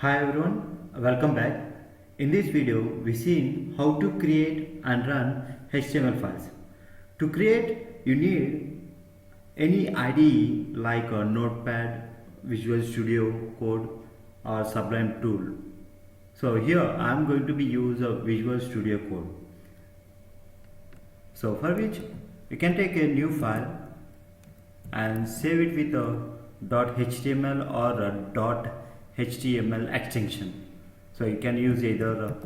Hi everyone, welcome back. In this video, we seen how to create and run HTML files. To create, you need any IDE like a Notepad, Visual Studio Code or Sublime tool. So here I am going to be use a Visual Studio Code. So for which you can take a new file and save it with a .html or a .html extension. So you can use either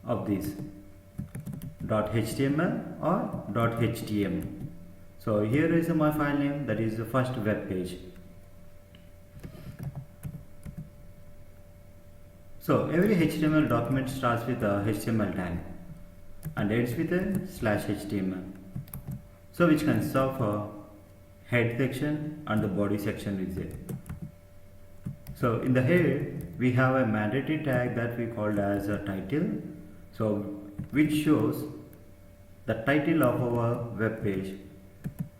of these .html or .htm. So here is my file name, that is the first web page. So every HTML document starts with a HTML tag and ends with a /html. So which consists of a head section and the body section is there. So in the head we have a mandatory tag that we called as a title, so which shows the title of our web page,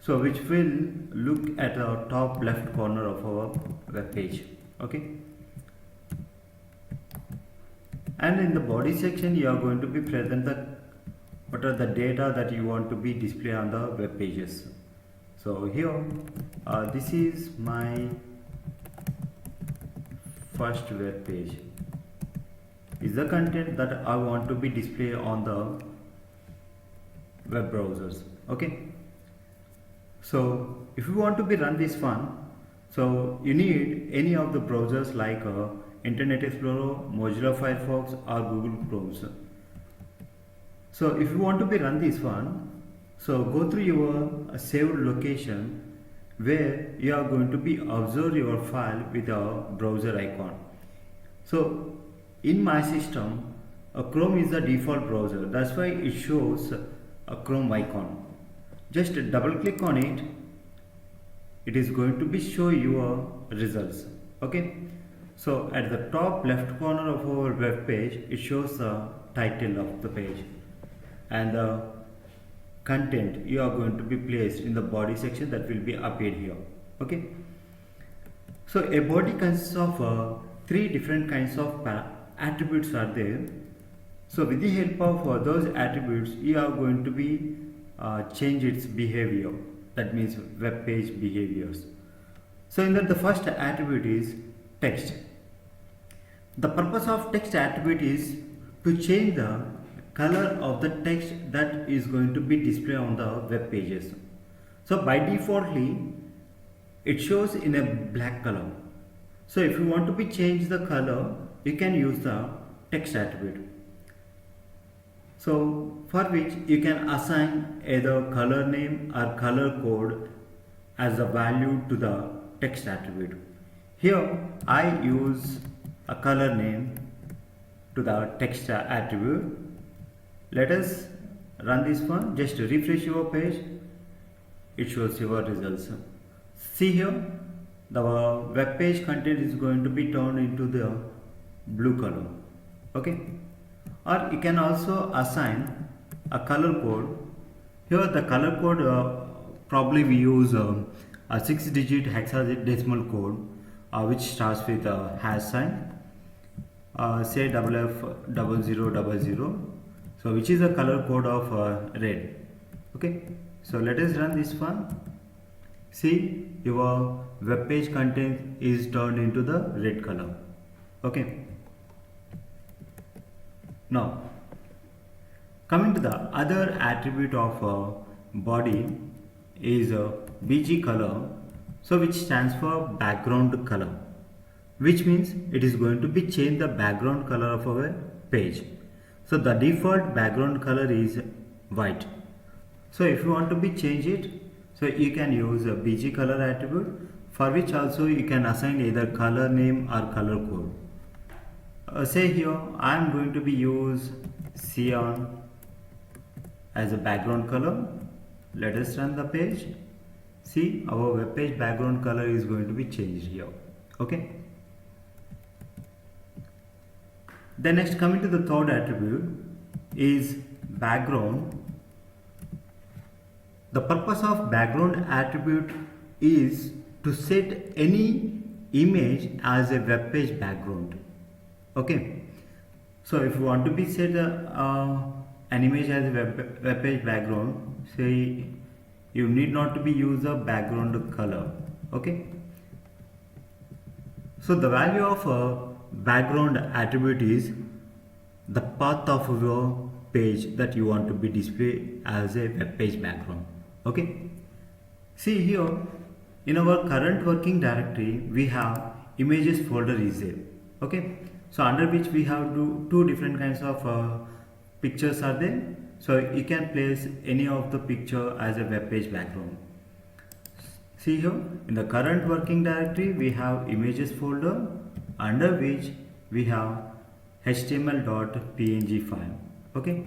so which will look at the top left corner of our web page. Okay, and in the body section you are going to be present what are the data that you want to be displayed on the web pages. So here this is my first web page, is the content that I want to be displayed on the web browsers. Okay, so if you want to be run this one, so you need any of the browsers like Internet Explorer, Mozilla Firefox or Google Chrome. So if you want to be run this one, so go through your saved location where you are going to be observe your file with a browser icon. So in my system, Chrome is the default browser, that's why it shows a Chrome icon. Just double click on it, it is going to be show your results. Okay, so at the top left corner of our web page, it shows the title of the page and the content you are going to be placed in the body section that will be appeared here. Okay, so a body consists of three different kinds of attributes are there. So with the help of those attributes you are going to be change its behavior, that means web page behaviors. So in that the first attribute is text. The purpose of text attribute is to change the color of the text that is going to be displayed on the web pages. So by defaultly it shows in a black color. So if you want to be change the color, you can use the text attribute. So for which you can assign either color name or color code as a value to the text attribute. Here I use a color name to the text attribute. Let us run this one. Just refresh your page, it shows your results. See here, the web page content is going to be turned into the blue color. Okay, or you can also assign a color code. Here the color code probably we use a 6-digit hexadecimal code which starts with a hash sign, say FF0000, so which is a color code of red. Okay, so let us run this one. See, your web page content is turned into the red color. Okay, now coming to the other attribute of body is BG color, so which stands for background color, which means it is going to be change the background color of our page. So the default background color is white. So if you want to be change it, so you can use a BG color attribute, for which also you can assign either color name or color code. Say here I am going to be use cyan as a background color. Let us run the page. See, our web page background color is going to be changed here. Okay. Then next, coming to the third attribute is background. The purpose of background attribute is to set any image as a web page background. Okay, so if you want to be set an image as a web page background, say you need not to be use a background color. Okay, so the value of a background attribute is the path of your page that you want to be displayed as a web page background. Okay, see here in our current working directory we have images folder is there. Okay, so under which we have two different kinds of pictures are there, so you can place any of the picture as a web page background. See here in the current working directory we have images folder under which we have html.png file. Okay,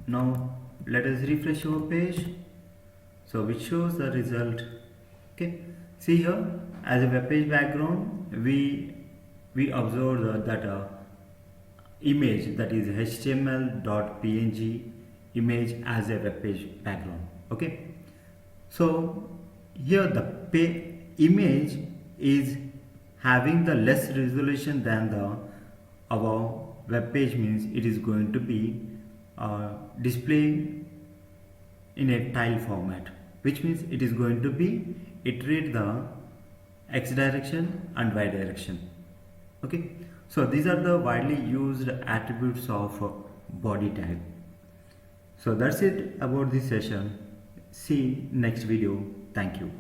now let us refresh our page, so which shows the result. Okay, see here as a web page background we observe that image, that is html.png image as a web page background. Okay, so here the image is having the less resolution than the our web page, means it is going to be displayed in a tile format, which means it is going to be iterate the x direction and y direction. Okay, so these are the widely used attributes of body tag. So that's it about this session. See next video. Thank you.